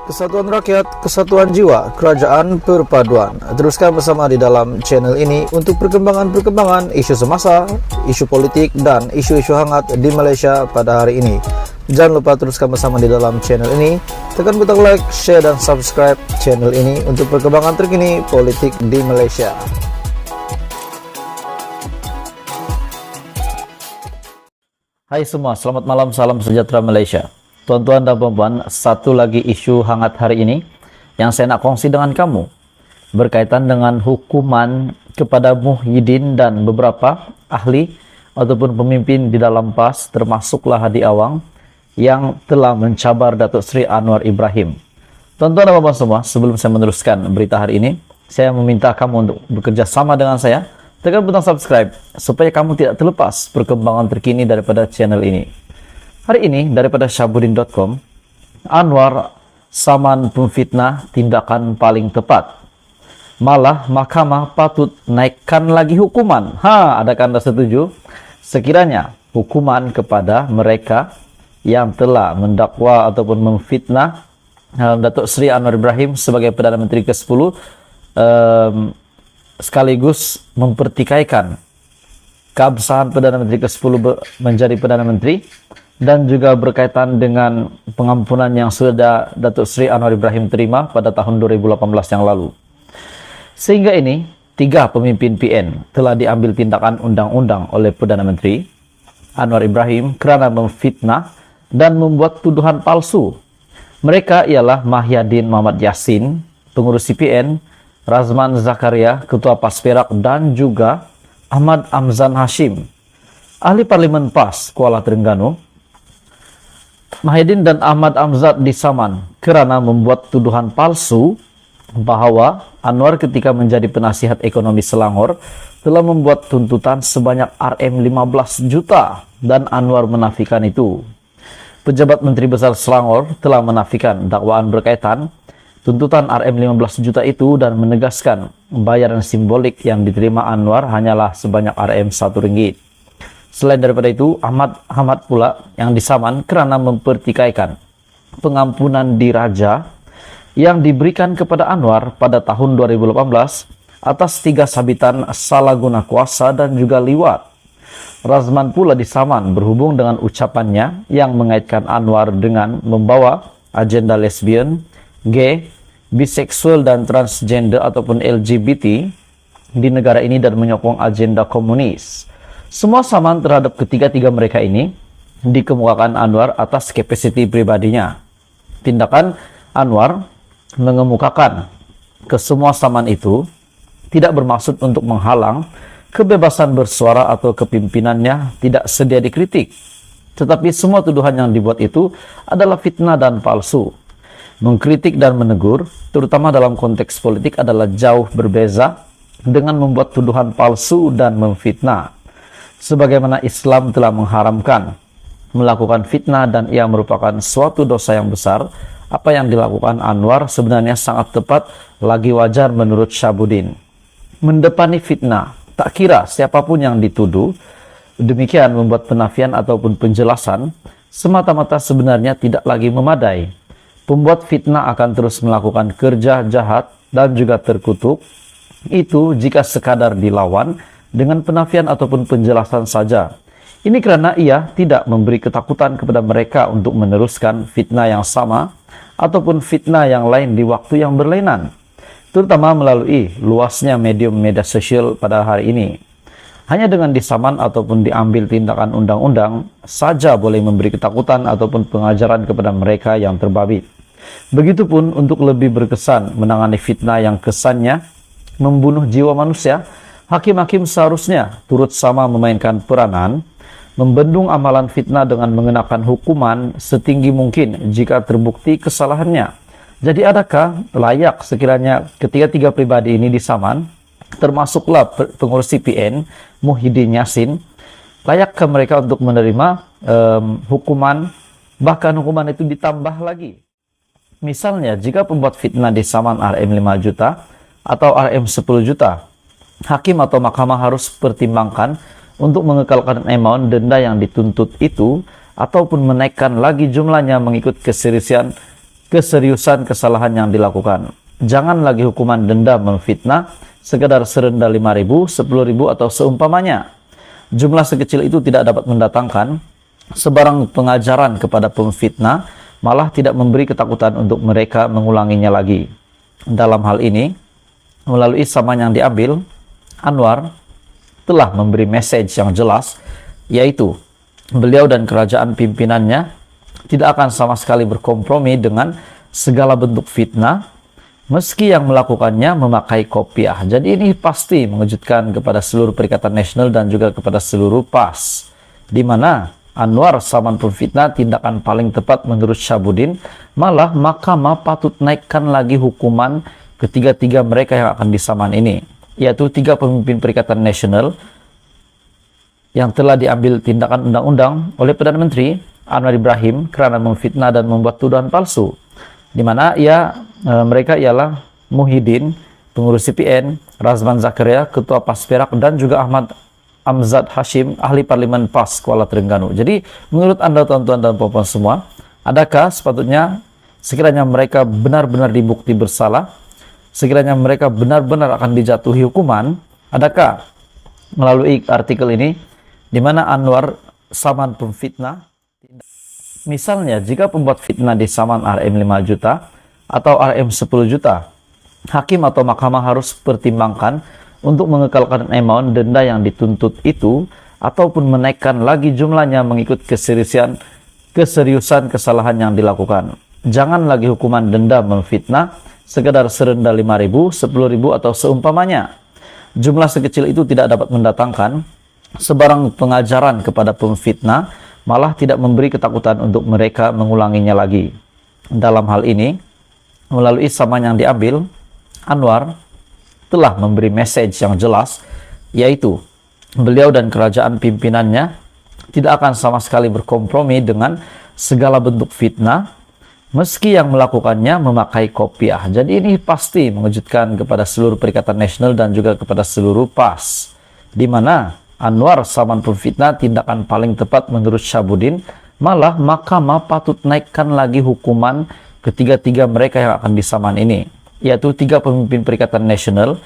Kesatuan rakyat, kesatuan jiwa, kerajaan perpaduan. Teruskan bersama di dalam channel ini untuk perkembangan-perkembangan isu semasa, isu politik, dan isu-isu hangat di Malaysia pada hari ini. Jangan lupa teruskan bersama di dalam channel ini. Tekan butang like, share, dan subscribe channel ini untuk perkembangan terkini politik di Malaysia. Hai semua, selamat malam, salam sejahtera Malaysia. Tuan-tuan dan puan-puan, satu lagi isu hangat hari ini yang saya nak kongsi dengan kamu berkaitan dengan hukuman kepada Muhyiddin dan beberapa ahli ataupun pemimpin di dalam PAS, termasuklah Hadi Awang yang telah mencabar Datuk Seri Anwar Ibrahim. Tuan-tuan dan puan-puan semua, sebelum saya meneruskan berita hari ini, saya meminta kamu untuk bekerja sama dengan saya. Tekan butang subscribe supaya kamu tidak terlepas perkembangan terkini daripada channel ini. Hari ini daripada Syahbudin.com, Anwar saman pemfitnah tindakan paling tepat. Malah mahkamah patut naikkan lagi hukuman. Adakah anda setuju? Sekiranya hukuman kepada mereka yang telah mendakwa ataupun memfitnah Datuk Seri Anwar Ibrahim sebagai Perdana Menteri ke-10 sekaligus mempertikaikan keabsahan Perdana Menteri ke-10 menjadi Perdana Menteri, dan juga berkaitan dengan pengampunan yang sudah Datuk Seri Anwar Ibrahim terima pada tahun 2018 yang lalu. Sehingga ini, 3 pemimpin PN telah diambil tindakan undang-undang oleh Perdana Menteri Anwar Ibrahim kerana memfitnah dan membuat tuduhan palsu. Mereka ialah Mahyadin Muhammad Yassin, pengurus CPN, Razman Zakaria, Ketua PAS Perak, dan juga Ahmad Amzan Hashim, ahli Parlimen PAS Kuala Terengganu. Mahyadin dan Ahmad Amzad disaman kerana membuat tuduhan palsu bahawa Anwar ketika menjadi penasihat ekonomi Selangor telah membuat tuntutan sebanyak RM15 juta dan Anwar menafikan itu. Pejabat Menteri Besar Selangor telah menafikan dakwaan berkaitan tuntutan RM15 juta itu dan menegaskan bayaran simbolik yang diterima Anwar hanyalah sebanyak RM1. Selain daripada itu, Ahmad pula yang disaman kerana mempertikaikan pengampunan diraja yang diberikan kepada Anwar pada tahun 2018 atas 3 sabitan salah guna kuasa dan juga liwat. Razman pula disaman berhubung dengan ucapannya yang mengaitkan Anwar dengan membawa agenda lesbian, gay, biseksual dan transgender ataupun LGBT di negara ini dan menyokong agenda komunis. Semua saman terhadap ketiga-tiga mereka ini dikemukakan Anwar atas kapasiti pribadinya. Tindakan Anwar mengemukakan kesemua saman itu tidak bermaksud untuk menghalang kebebasan bersuara atau kepimpinannya tidak sedia dikritik. Tetapi semua tuduhan yang dibuat itu adalah fitnah dan palsu. Mengkritik dan menegur, terutama dalam konteks politik, adalah jauh berbeza dengan membuat tuduhan palsu dan memfitnah. Sebagaimana Islam telah mengharamkan melakukan fitnah dan ia merupakan suatu dosa yang besar, apa yang dilakukan Anwar sebenarnya sangat tepat lagi wajar menurut Syahbudin. Mendepani fitnah, tak kira siapapun yang dituduh, demikian membuat penafian ataupun penjelasan semata-mata sebenarnya tidak lagi memadai. Pembuat fitnah akan terus melakukan kerja jahat dan juga terkutuk, itu jika sekadar dilawan dengan penafian ataupun penjelasan saja. Ini kerana ia tidak memberi ketakutan kepada mereka untuk meneruskan fitnah yang sama ataupun fitnah yang lain di waktu yang berlainan, terutama melalui luasnya medium media sosial pada hari ini. Hanya dengan disaman ataupun diambil tindakan undang-undang saja boleh memberi ketakutan ataupun pengajaran kepada mereka yang terbabit. Begitupun untuk lebih berkesan menangani fitnah yang kesannya membunuh jiwa manusia, hakim-hakim seharusnya turut sama memainkan peranan, membendung amalan fitnah dengan mengenakan hukuman setinggi mungkin jika terbukti kesalahannya. Jadi adakah layak sekiranya ketiga-tiga pribadi ini disaman, termasuklah pengurus CPN, Muhyiddin Yassin, layakkah mereka untuk menerima hukuman, bahkan hukuman itu ditambah lagi? Misalnya, jika pembuat fitnah disaman RM5 juta atau RM10 juta, hakim atau mahkamah harus pertimbangkan untuk mengekalkan amount denda yang dituntut itu ataupun menaikkan lagi jumlahnya mengikut keseriusan keseriusan kesalahan yang dilakukan. Jangan lagi hukuman denda memfitnah sekedar serendah 5.000, 10.000 atau seumpamanya. Jumlah sekecil itu tidak dapat mendatangkan sebarang pengajaran kepada pemfitnah, malah tidak memberi ketakutan untuk mereka mengulanginya lagi. Dalam hal ini, melalui saman yang diambil, Anwar telah memberi message yang jelas, yaitu beliau dan kerajaan pimpinannya tidak akan sama sekali berkompromi dengan segala bentuk fitnah, meski yang melakukannya memakai kopiah. Jadi ini pasti mengejutkan kepada seluruh Perikatan Nasional dan juga kepada seluruh PAS, di mana Anwar saman pemfitnah tindakan paling tepat menurut Syahbudin. Malah mahkamah patut naikkan lagi hukuman ketiga-tiga mereka yang akan disaman ini, yaitu 3 pemimpin Perikatan Nasional yang telah diambil tindakan undang-undang oleh Perdana Menteri Anwar Ibrahim karena memfitnah dan membuat tuduhan palsu, di mana mereka ialah Muhyiddin, pengurus CPN, Razman Zakaria, ketua PAS Perak, dan juga Ahmad Amzad Hashim, ahli parlimen PAS Kuala Terengganu. Jadi menurut Anda tuan-tuan dan puan-puan semua, adakah sepatutnya sekiranya mereka benar-benar dibukti bersalah, sekiranya mereka benar-benar akan dijatuhi hukuman, adakah melalui artikel ini di mana Anwar saman pemfitnah? Misalnya, jika pembuat fitnah disaman RM 5 juta atau RM 10 juta, hakim atau mahkamah harus pertimbangkan untuk mengekalkan amount denda yang dituntut itu ataupun menaikkan lagi jumlahnya mengikut keseriusan kesalahan yang dilakukan. Jangan lagi hukuman denda memfitnah sekedar serendah 5.000, 10.000 atau seumpamanya. Jumlah sekecil itu tidak dapat mendatangkan sebarang pengajaran kepada pemfitnah, malah tidak memberi ketakutan untuk mereka mengulanginya lagi. Dalam hal ini, melalui saman yang diambil, Anwar telah memberi message yang jelas, yaitu beliau dan kerajaan pimpinannya tidak akan sama sekali berkompromi dengan segala bentuk fitnah, meski yang melakukannya memakai kopiah. Jadi ini pasti mengejutkan kepada seluruh Perikatan Nasional dan juga kepada seluruh PAS, di mana Anwar saman pemfitnah tindakan paling tepat menurut Syahbudin. Malah mahkamah patut naikkan lagi hukuman ketiga-tiga mereka yang akan disaman ini, yaitu 3 pemimpin Perikatan Nasional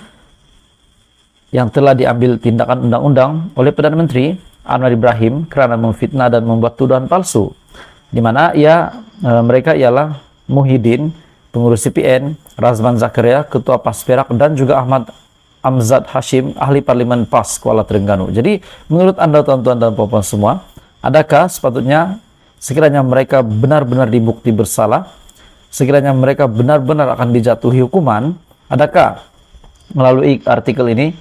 yang telah diambil tindakan undang-undang oleh Perdana Menteri Anwar Ibrahim karena memfitnah dan membuat tuduhan palsu, di mana mereka ialah Muhyiddin, pengurus CPN, Razman Zakaria, ketua PAS Perak, dan juga Ahmad Amzad Hashim, ahli parlimen PAS Kuala Terengganu. Jadi menurut Anda tuan-tuan dan puan-puan semua, adakah sepatutnya sekiranya mereka benar-benar dibukti bersalah, sekiranya mereka benar-benar akan dijatuhi hukuman, adakah melalui artikel ini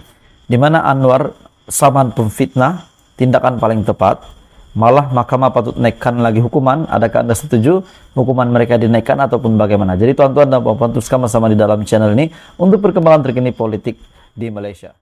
di mana Anwar saman pemfitnah tindakan paling tepat, malah mahkamah patut naikkan lagi hukuman? Adakah Anda setuju hukuman mereka dinaikkan ataupun bagaimana? Jadi tuan-tuan dan puan-puan, teruskan bersama di dalam channel ini untuk perkembangan terkini politik di Malaysia.